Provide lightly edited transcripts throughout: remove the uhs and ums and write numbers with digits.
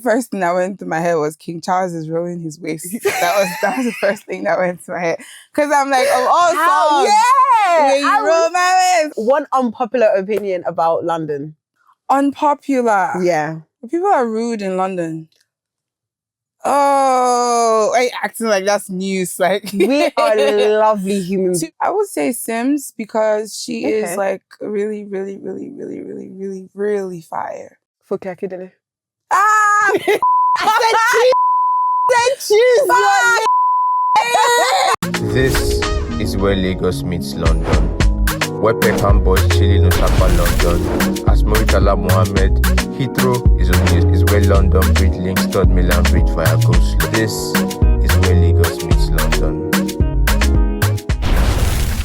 First thing that went through my head was King Charles is rolling his waist. That was the first thing that went through my head. Because I'm like, of all songs, yeah, you roll my waist. One unpopular opinion about London. Unpopular. Yeah. People are rude in London. Oh, are you acting like that's news? Like we are lovely humans. I would say Simz because she is like really, really, really, really, really, really, really fire. For Kakidele. Ah! I said choose. This is where Lagos meets London. Where Peckham boys chilling on Sapa London. As Moritala Mohammed, Heathrow is where London Bridge links Third Milan Bridge via Coast. This is where Lagos meets London.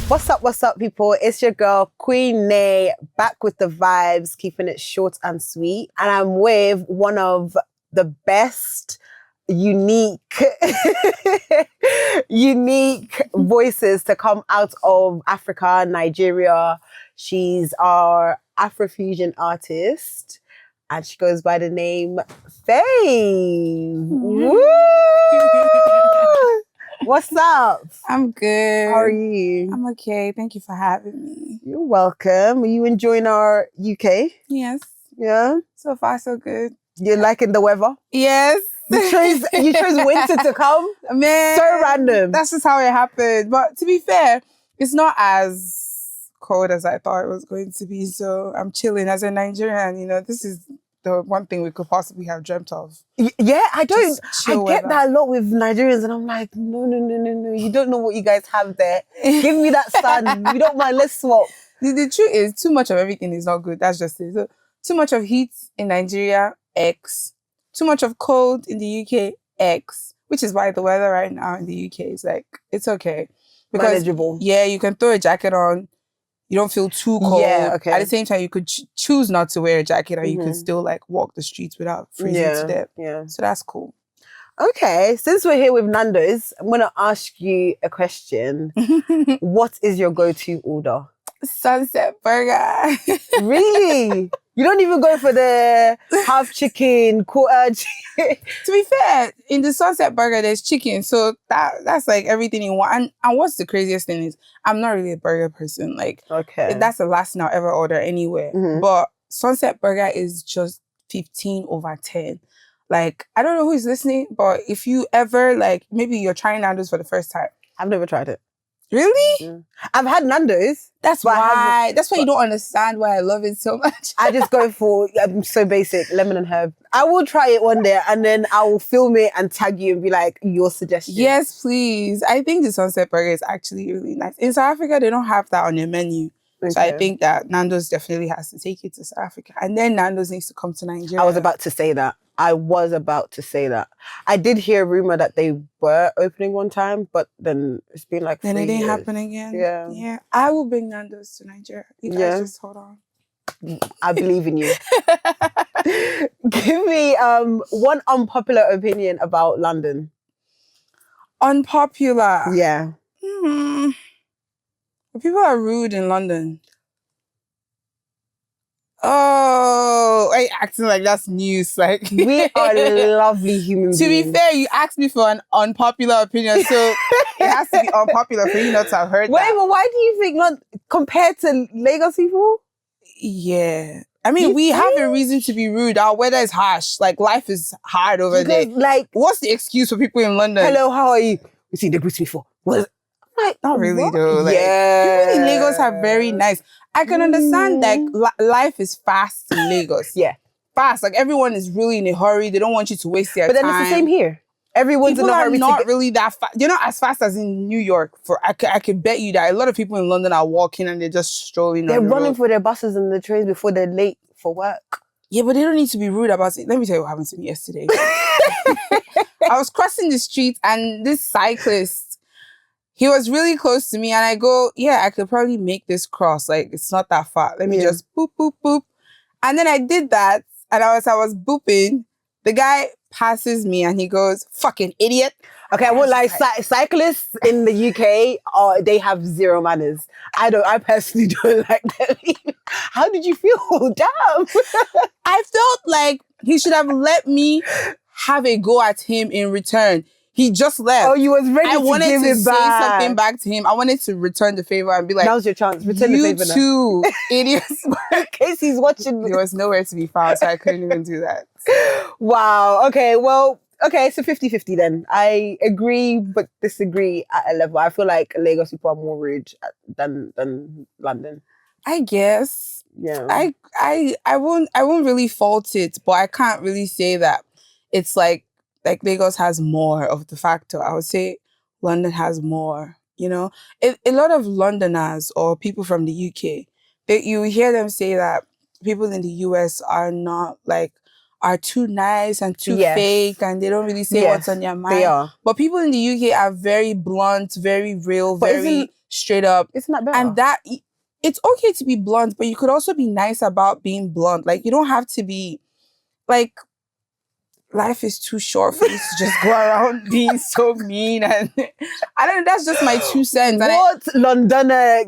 What's up, people? It's your girl, Queen Nay, back with the vibes, keeping it short and sweet. And I'm with one of the best, unique voices to come out of Africa, Nigeria. She's our Afro-fusion artist, and she goes by the name FAVE. Woo! What's up? I'm good. How are you? I'm okay. Thank you for having me. You're welcome. Are you enjoying our UK? Yes. Yeah? So far, so good. You're liking the weather? Yes. You chose winter to come? Man. So random. That's just how it happened. But to be fair, it's not as cold as I thought it was going to be. So I'm chilling. As a Nigerian, you know, this is the one thing we could possibly have dreamt of. Yeah, I get weather. that a lot with Nigerians, and I'm like, no. You don't know what you guys have there. Give me that sun. You don't mind, let's swap. The truth is, too much of everything is not good. That's just it. So, too much of heat in Nigeria, X. Too much of cold in the UK, X. Which is why the weather right now in the UK is like, it's okay. Because, manageable. Yeah, you can throw a jacket on. You don't feel too cold. Yeah, okay. At the same time, you could choose not to wear a jacket and you could still like walk the streets without freezing to death. Yeah. So that's cool. Okay, since we're here with NANDO'S, I'm going to ask you a question. What is your go-to order? Sunset burger. Really? You don't even go for the half chicken, quarter chicken? To be fair, in the Sunset burger, there's chicken. So that's like everything in one. And what's the craziest thing is, I'm not really a burger person. Like, that's the last thing I'll ever order anywhere. But Sunset burger is just 15/10. Like, I don't know who's listening, but if you ever, like, maybe you're trying NANDO'S for the first time. I've never tried it. Really? I've had NANDO'S. That's why you don't understand why I love it so much. I just go for, I'm so basic, lemon and herb. I will try it one day and then I will film it and tag you and be like, your suggestion. Yes, please. I think the Sunset burger is actually really nice. In South Africa, they don't have that on their menu. Okay. So I think that NANDO'S definitely has to take it to South Africa. And then NANDO'S needs to come to Nigeria. I was about to say that. I did hear a rumor that they were opening one time, but then it's been like 3 years. Then it didn't happen again. Yeah. Yeah. I will bring NANDO'S to Nigeria. You guys just hold on. I believe in you. Give me one unpopular opinion about London. Unpopular? Yeah. People are rude in London. Oh, are you acting like that's news? Like, we are lovely human beings. To be fair, you asked me for an unpopular opinion, so it has to be unpopular for you not to have heard that. Wait, but why do you think compared to Lagos people? Yeah. I mean, we have a reason to be rude. Our weather is harsh. Like, life is hard over there. Like, what's the excuse for people in London? Hello, how are you? You see, they greet me for. Like, not really though. Like, people in Lagos are very nice. I can understand like life is fast in Lagos. Yeah. Fast. Like, everyone is really in a hurry. They don't want you to waste their time. But then it's the same here. Everyone's in a hurry. People are not really that fast. They're not as fast as in New York. I can bet you that a lot of people in London are walking and they're just strolling. They're running for their buses and the trains before they're late for work. Yeah, but they don't need to be rude about it. Let me tell you what happened to me yesterday. I was crossing the street and this cyclist, he was really close to me and I go, yeah, I could probably make this cross. Like, it's not that far. Let me just boop, boop, boop. And then I did that and I was booping. The guy passes me and he goes, fucking idiot. Okay, I won't lie, cyclists in the UK, they have zero manners. I personally don't like them. How did you feel? Damn. I felt like He should have let me have a go at him in return. He just left. Oh, you was ready I to wanted give to it say back. something back to him. I wanted to return the favor and be like, That was your chance. Return the favor now. You too, idiots. In case he's watching. There was nowhere to be found, so I couldn't even do that. Wow. Okay. Well, okay. So 50-50 then. I agree, but disagree at a level. I feel like Lagos people are more rude than London. I guess. Yeah. I won't really fault it, but I can't really say that it's like Lagos has more of the factor. I would say London has more, you know? A lot of Londoners or people from the UK, you hear them say that people in the US are not are too nice and too fake and they don't really say what's on their mind. They are. But people in the UK are very blunt, very real, very straight up. Isn't that better? And it's okay to be blunt, but you could also be nice about being blunt. Like, you don't have to be, life is too short for you to just go around being so mean. And I don't know, that's just my 2 cents. What Londoner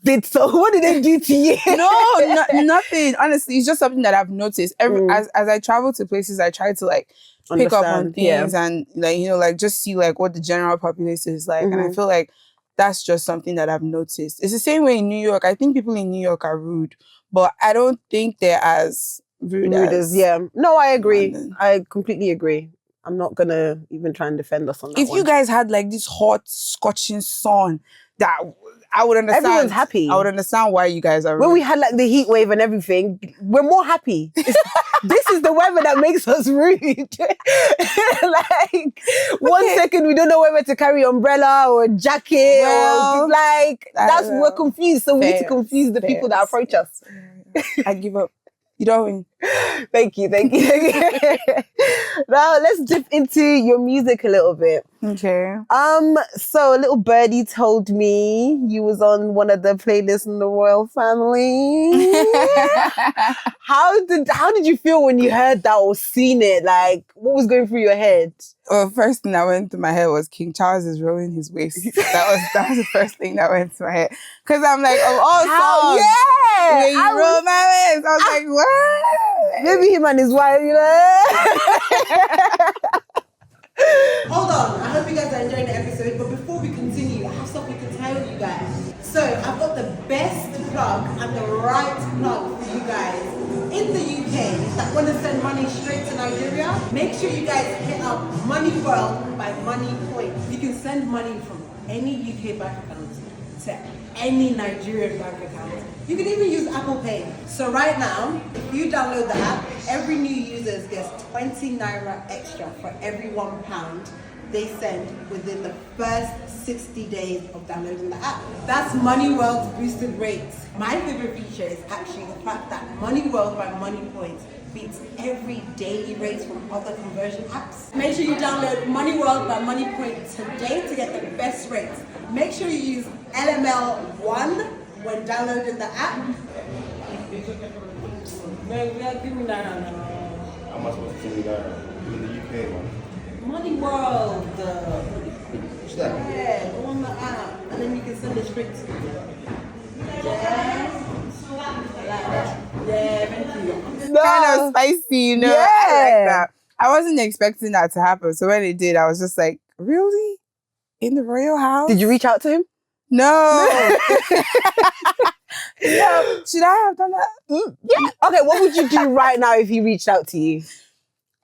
did so? What did they do to you? No, nothing. Honestly, it's just something that I've noticed. As I travel to places, I try to pick up on things and just see what the general populace is like. And I feel like that's just something that I've noticed. It's the same way in New York. I think people in New York are rude, but I don't think they're as rude as No, I agree. London. I completely agree. I'm not gonna even try and defend us on that. If you guys had this hot scorching sun, that I would understand. Everyone's happy. I would understand why you guys are rude. When we had the heat wave and everything, we're more happy. This is the weather that makes us rude. One second we don't know whether to carry umbrella or jacket we're confused. So we need to confuse the people that approach us. I give up. You don't win. Thank you. Now let's dip into your music a little bit. Okay. So a little birdie told me you was on one of the playlists in the royal family. How did you feel when you heard that or seen it? What was going through your head? Well, first thing that went through my head was King Charles is rolling his waist. That was the first thing that went through my head. Because I'm like, of all songs, when you roll my waist, I was like, what? Maybe him and his wife, Hold on, I hope you guys are enjoying the episode, but before we continue, I have something to tell you guys. So I've got the best plug and the right plug for you guys in the UK that want to send money straight to Nigeria. Make sure you guys hit up Money World by Money Point. You can send money from any UK bank account to any Nigerian bank account. You can even use Apple Pay. So right now, if you download the app, every new user gets 20 Naira extra for every £1 they send within the first 60 days of downloading the app. That's Money World's boosted rates. My favorite feature is actually the fact that Money World by Money Points beats every daily rates from other conversion apps. Make sure you download Money World by Money Point today to get the best rates. Make sure you use LML1 when downloading the app. Man, we are giving that How much was it in the UK, man? Money World. What's that? Yeah, go on the app, and then you can send it straight to you. Yeah. Yeah, thank you. Kind of spicy, I like that. I wasn't expecting that to happen. So when it did, I was just like, really? In the royal house? Did you reach out to him? No. Yeah. Should I have done that? Yeah. Okay, what would you do right now if he reached out to you?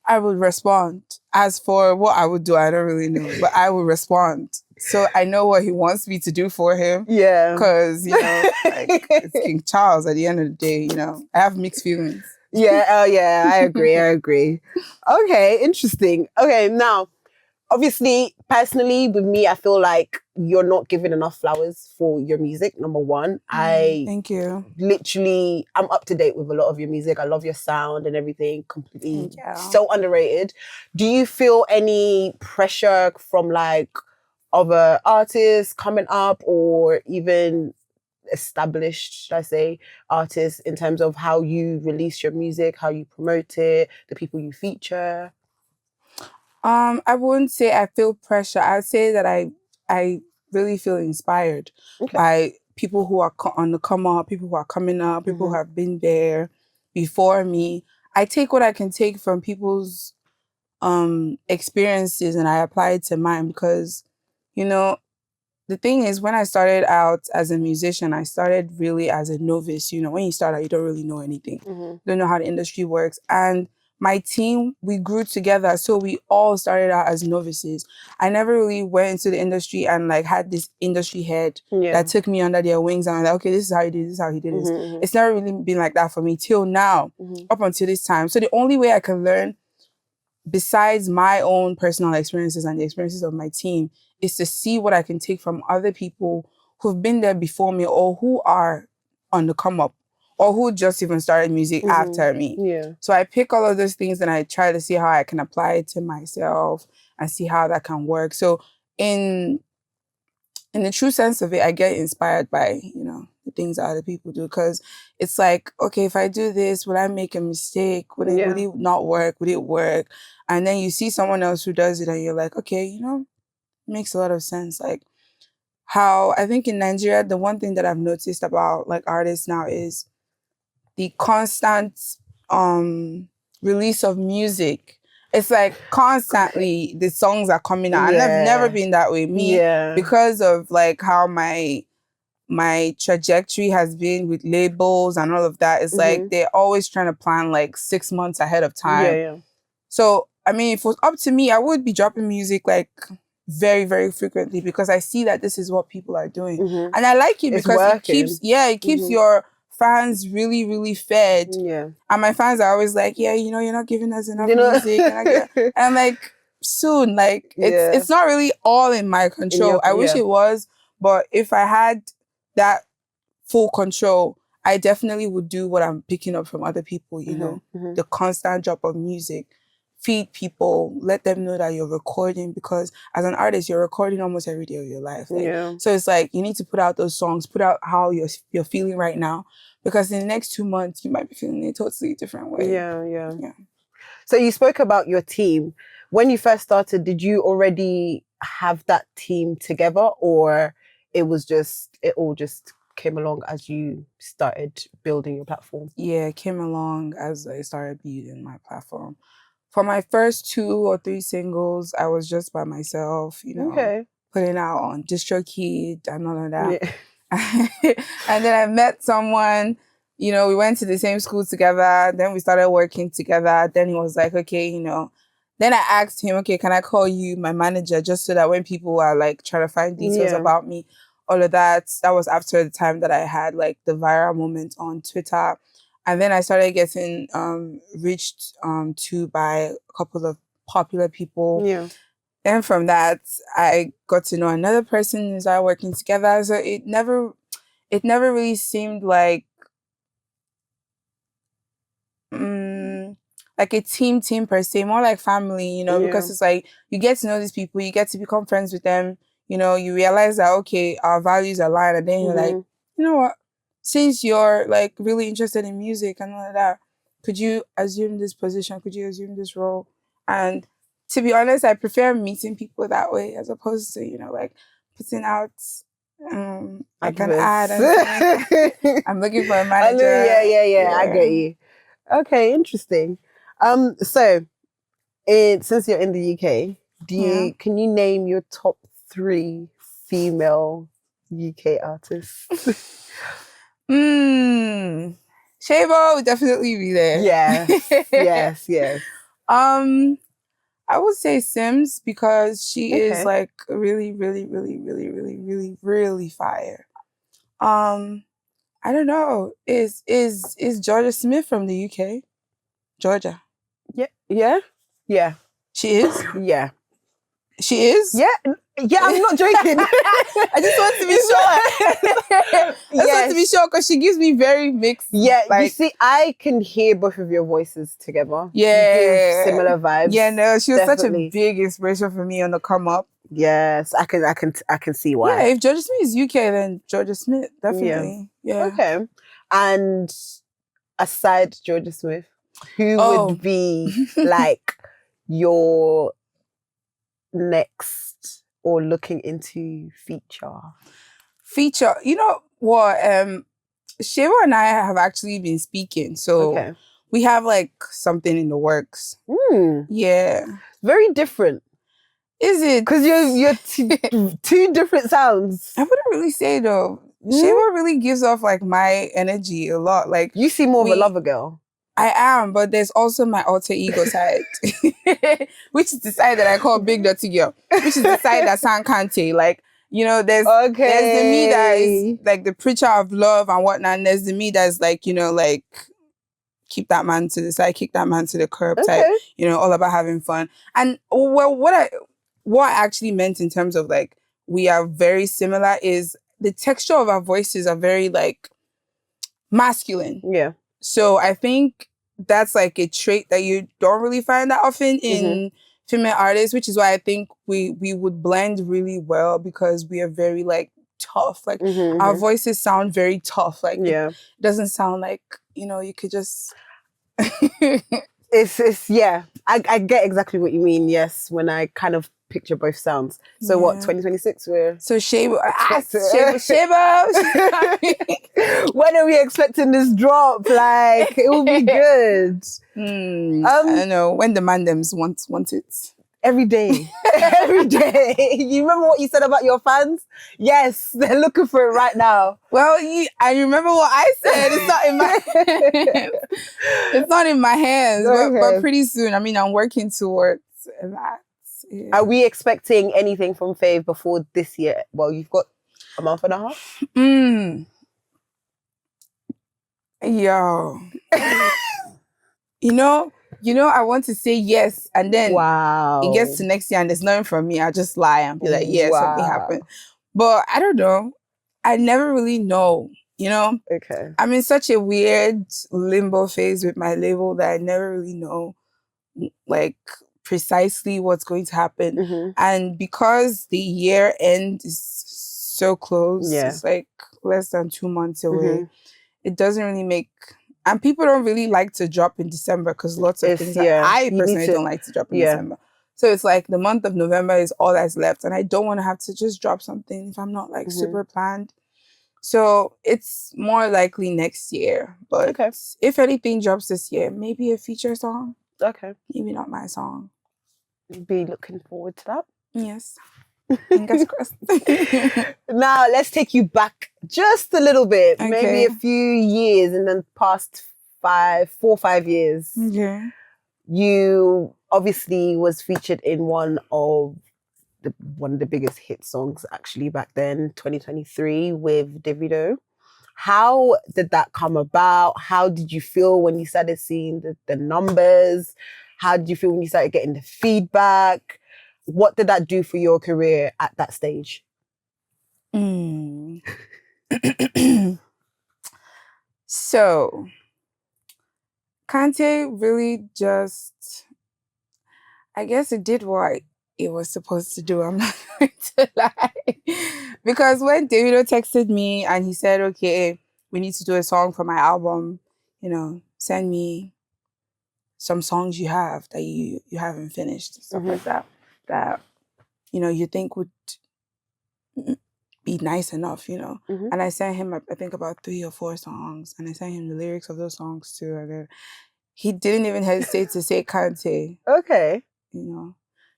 I would respond. As for what I would do, I don't really know. But I would respond. So I know what he wants me to do for him. Yeah. Because, it's King Charles at the end of the day, I have mixed feelings. Yeah, I agree. Okay, interesting. Okay, now, obviously, personally, with me, I feel like you're not giving enough flowers for your music, number one. Thank you. Literally, I'm up to date with a lot of your music. I love your sound and everything. Completely so underrated. Do you feel any pressure from other artists coming up or even established, should I say, artists in terms of how you release your music, how you promote it, the people you feature? I wouldn't say I feel pressure. I would say that I really feel inspired by people who are on the come up, people who are coming up, people who have been there before me. I take what I can take from people's experiences and I apply it to mine because, you know, the thing is, when I started out as a musician, I started really as a novice. You know, when you start out, you don't really know anything. You don't know how the industry works. And my team, we grew together. So we all started out as novices. I never really went into the industry and like had this industry head that took me under their wings and was like, okay, this is how you do this, is how you do this. It's never really been like that for me till now, up until this time. So the only way I can learn, besides my own personal experiences and the experiences of my team, is to see what I can take from other people who've been there before me or who are on the come up or who just even started music after me. So I pick all of those things and I try to see how I can apply it to myself and see how that can work. So in the true sense of it, I get inspired by, you know, the things that other people do, because it's like, okay, if I do this, will I make a mistake? Would it not work? Would it work? And then you see someone else who does it and you're like, okay, you know, it makes a lot of sense. Like how I think in Nigeria, the one thing that I've noticed about like artists now is the constant release of music. It's like constantly the songs are coming out. And I've never been that way. Because of like how my trajectory has been with labels and all of that. It's like they're always trying to plan like 6 months ahead of time. So, I mean, if it was up to me, I would be dropping music like very, very frequently because I see that this is what people are doing. And I like it because it keeps your fans really, really fed. And my fans are always like, yeah, you know, you're not giving us enough music. And I'm like, soon, like, it's not really all in my control. I wish it was, but if I had that full control, I definitely would do what I'm picking up from other people, you know, the constant drop of music. Feed people, let them know that you're recording, because as an artist, you're recording almost every day of your life. Like, so it's like, you need to put out those songs, put out how you're feeling right now, because in the next 2 months, you might be feeling in a totally different way. Yeah. So you spoke about your team. When you first started, did you already have that team together, or it all just came along as you started building your platform? Yeah, it came along as I started building my platform. For my first 2 or 3 singles, I was just by myself, you know, putting out on DistroKid and all of that. And then I met someone, you know, we went to the same school together. Then we started working together. Then he was like, okay, you know, then I asked him, okay, can I call you my manager, just so that when people are like trying to find details about me, all of that. That was after the time that I had like the viral moment on Twitter. And then I started getting reached to by a couple of popular people. And from that, I got to know another person and started working together. So it never really seemed like a team per se, more like family, you know, because it's like you get to know these people, you get to become friends with them, you know, you realize that, okay, our values align, and then you're like, you know what? Since you're like really interested in music and all of that, could you assume this position? Could you assume this role? And to be honest, I prefer meeting people that way as opposed to, you know, like putting out like an ad and saying, I'm looking for a manager. I get you. Okay, interesting. So since you're in the UK, can you name your top 3 female UK artists? Shabo would definitely be there. Yes. I would say Simz, because she is like really, really, really, really, really, really, really fire. I don't know. Is Georgia Smith from the UK? Georgia. Yeah. She is? Yeah. She is? Yeah, I'm not joking. I just want to be sure. I just want to be sure, because she gives me very mixed. Yeah, like, you see, I can hear both of your voices together. Yeah. You give similar vibes. Yeah, no, she was such a big inspiration for me on the come up. Yes, I can see why. Yeah, if Georgia Smith is UK, then Georgia Smith, definitely. Yeah. Okay. And aside Georgia Smith, who would be like your next or looking into feature? You know what? Sheva and I have actually been speaking. So we have like something in the works. Yeah. Very different. Is it? Because you're two different sounds. I wouldn't really say though. Sheba really gives off like my energy a lot. Like You seem more of a lover girl. I am, but there's also my alter ego side, which is the side that I call Big Dirty Girl, which is the side that sound Kante. Like, you know, there's the me that is like the preacher of love and whatnot, and there's the me that's like, you know, like keep that man to the side, kick that man to the curb type, you know, all about having fun. And well, what I actually meant in terms of like we are very similar is the texture of our voices are very like masculine. Yeah. So I think that's like a trait that you don't really find that often in female artists, which is why I think we would blend really well because we are very like tough. Like our voices sound very tough. Like it doesn't sound like, you know, you could just It's yeah. I get exactly what you mean, yes, when I kind of picture both sounds. So what, 2026 we're so Sheba. When are we expecting this drop? Like it will be good. I don't know. When the mandems want it. Every day. Every day. You remember what you said about your fans? Yes, they're looking for it right now. Well, I remember what I said. It's not in my hands. It's not in my hands. But pretty soon, I mean, I'm working towards that. Yeah. Are we expecting anything from Fave before this year? Well, you've got a month and a half. Yo. You know, I want to say yes, and then it gets to next year and there's nothing from me. I'll just lie and be like, yeah, something happened. But I don't know. I never really know, you know? Okay. I'm in such a weird limbo phase with my label that I never really know, like, precisely what's going to happen. And because the year end is so close, it's like less than 2 months away, it doesn't really make... And people don't really like to drop in December because lots of things that I personally don't like to drop in December. So it's like the month of November is all that's left. And I don't want to have to just drop something if I'm not like super planned. So it's more likely next year. But if anything drops this year, maybe a feature song. Okay. Maybe not my song. Be looking forward to that. Yes. Fingers crossed. Now let's take you back just a little bit, maybe a few years in the past 4 or 5 years. Okay. You obviously was featured in one of the biggest hit songs actually back then, 2023 with Davido. How did that come about? How did you feel when you started seeing the numbers? How did you feel when you started getting the feedback? What did that do for your career at that stage? So, Kante really just, I guess it did what it was supposed to do. I'm not going to lie. Because when Davido texted me and he said, okay, we need to do a song for my album, you know, send me some songs you have that you haven't finished, stuff like that, you know, you think would be nice enough, you know. And I sent him, I think, about 3 or 4 songs, and I sent him the lyrics of those songs too. And then he didn't even hesitate to say Kante. Okay. You know.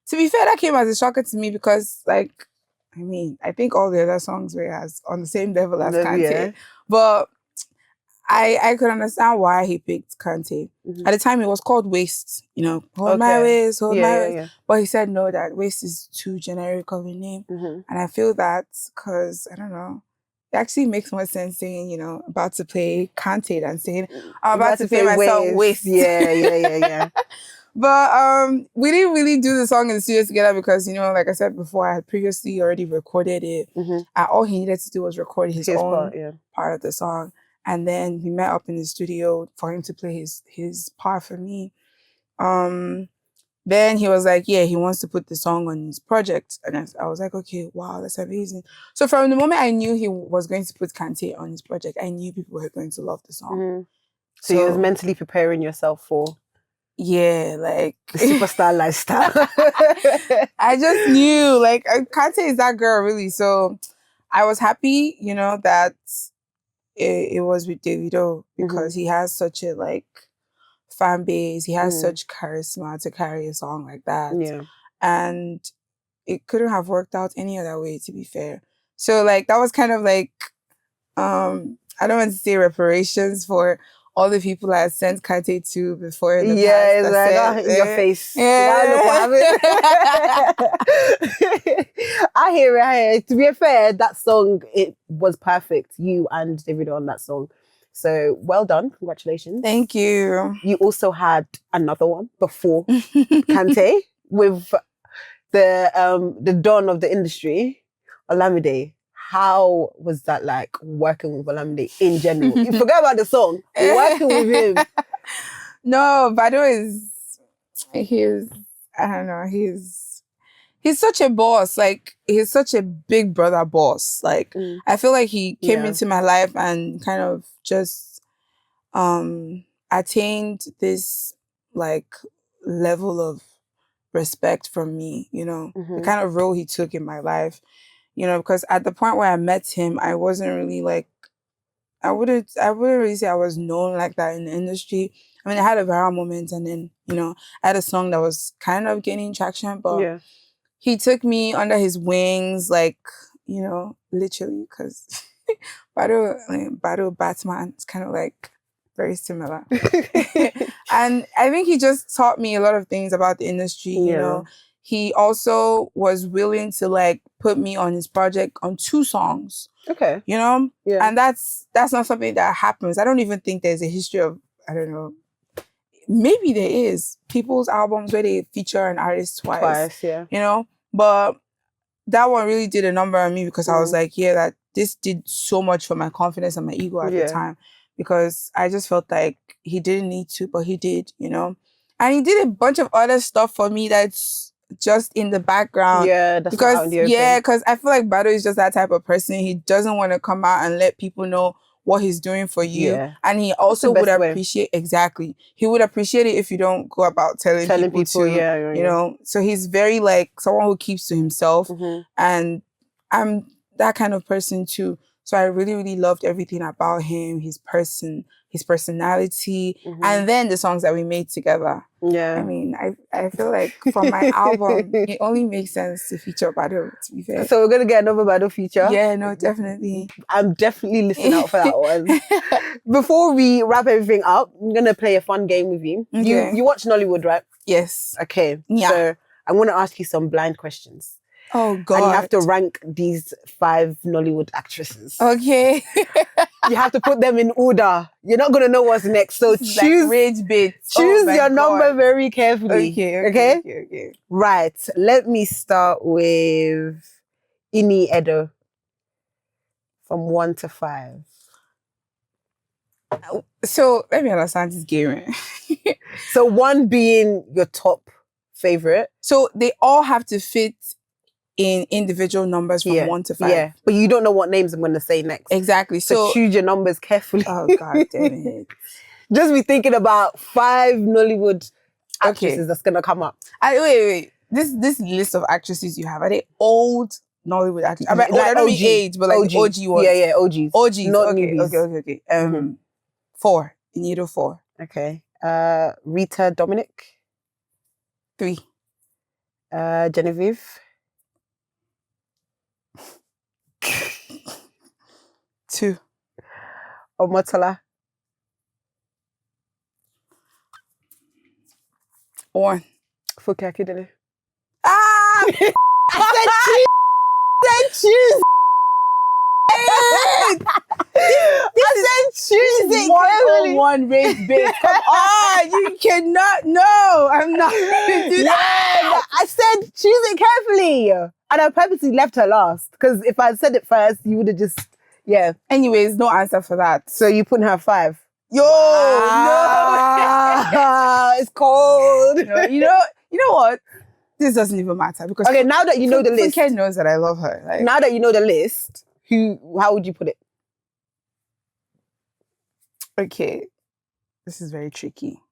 To be fair, that came as a shocker to me because, like, I mean, I think all the other songs were on the same level as Kante. But I could understand why he picked Kante. At the time, it was called Waste. You know, hold my waist, hold my waist. But he said, no, that Waste is too generic of a name. And I feel that because, I don't know, it actually makes more sense saying, you know, about to play Kante than saying, I'm about to play myself Waste. Yeah. But we didn't really do the song in the studio together because, you know, like I said before, I had previously already recorded it. And all he needed to do was record his own part of the song. And then we met up in the studio for him to play his part for me. Then he was like, yeah, he wants to put the song on his project. And I was like, okay, wow, that's amazing. So from the moment I knew he was going to put Kante on his project, I knew people were going to love the song. So you was mentally preparing yourself for... Yeah, like... the superstar lifestyle. I just knew, like, Kante is that girl, really. So I was happy, you know, that it was with Davido because he has such a, like, fan base. He has Mm. such charisma to carry a song like that. Yeah. And it couldn't have worked out any other way, to be fair. So like that was kind of like I don't want to say reparations for all the people I had sent Kate to before in the past. It's that like, said, in your face. Yeah. Look what happened. I hear it. To be fair, that song, it was perfect. You and Davido on that song. So well done. Congratulations. Thank you. You also had another one before Kante with the dawn of the industry, Olamide. How was that like working with Olamide in general? You forget about the song, working with him. No, Baddoo I don't know, he's such a boss. Like, he's such a big brother boss. Like, I feel like he came into my life and kind of just attained this like level of respect from me, you know, the kind of role he took in my life, you know, because at the point where I met him, I wasn't really like, I wouldn't really say I was known like that in the industry. I mean, I had a viral moment, and then, you know, I had a song that was kind of gaining traction, but he took me under his wings, like, you know, literally, because Baddoo Batman is kind of like very similar. And I think he just taught me a lot of things about the industry, you know. He also was willing to like put me on his project on 2 songs. Okay. You know? And that's not something that happens. I don't even think there's a history of, I don't know, maybe there is people's albums where they feature an artist twice. You know? But that one really did a number on me, because I was like, yeah, that this did so much for my confidence and my ego at the time. Because I just felt like he didn't need to, but he did, you know? And he did a bunch of other stuff for me that's just in the background. That's because because I feel like Baddoo is just that type of person. He doesn't want to come out and let people know what he's doing for you. And he also would appreciate, he would appreciate it if you don't go about telling people to, you know. So he's very like someone who keeps to himself. And I'm that kind of person too. So I really, really loved everything about him, his personality, and then the songs that we made together. I mean, I feel like for my album, it only makes sense to feature Baddoo, to be fair. So we're going to get another Baddoo feature? Yeah, no, definitely. I'm definitely listening out for that one. Before we wrap everything up, I'm going to play a fun game with you. You watch Nollywood, right? Yes. Okay. So I'm going to ask you some blind questions. Oh, God. And you have to rank these 5 Nollywood actresses. Okay. You have to put them in order. You're not going to know what's next. So choose, like rage bits. Choose your number very carefully. Okay. Right. Let me start with Ini Edo from 1 to 5. So let me understand this game. So 1 being your top favorite. So they all have to fit in individual numbers from 1 to 5. But you don't know what names I'm going to say next. Exactly. So choose your numbers carefully. Oh, God damn it. Just be thinking about 5 Nollywood actresses that's going to come up. Wait. This list of actresses you have, are they old Nollywood actresses? I mean, I don't mean age, but like OG ones. Yeah, OGs. OGs. Not newbies. Okay. 4. Inido 4. Okay. Rita Dominic. 3. Genevieve. 2. Omotola. 1. Funke Akindele. Ah! I said choose. I said choose it. 101 race base. Come on, you cannot. No, I'm not going to do that. I said choose it carefully. And I purposely left her last, because if I had said it first, you would have just, Anyways, no answer for that. So you put her 5. Yo, no, it's cold. No, you know what? This doesn't even matter, because now that you know the list, Funke knows that I love her. Like, now that you know the list, how would you put it? Okay, this is very tricky.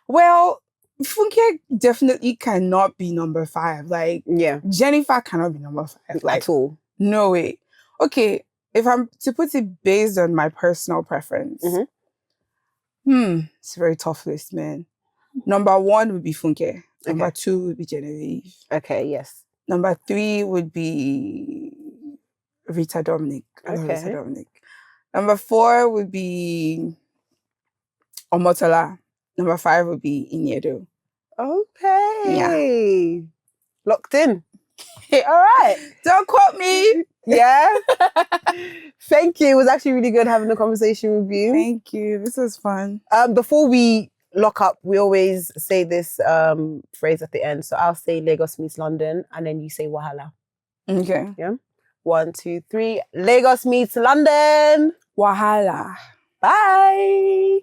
Well, Funke definitely cannot be number 5. Like, Jennifer cannot be number 5. Like, at all. No way. Okay, if I'm to put it based on my personal preference, It's a very tough list, man. Number 1 would be Funke. Number Okay. 2 would be Genevieve. Okay, yes. Number 3 would be Rita Dominic. I love Rita Okay. Dominic. Number 4 would be Omotola. Number 5 would be Iniedo. Okay. Locked in. All right. Don't quote me. Yeah. Thank you. It was actually really good having a conversation with you. Thank you. This was fun. Before we lock up, we always say this phrase at the end. So I'll say Lagos meets London, and then you say Wahala. Okay. 1, 2, 3. Lagos meets London. Wahala. Bye.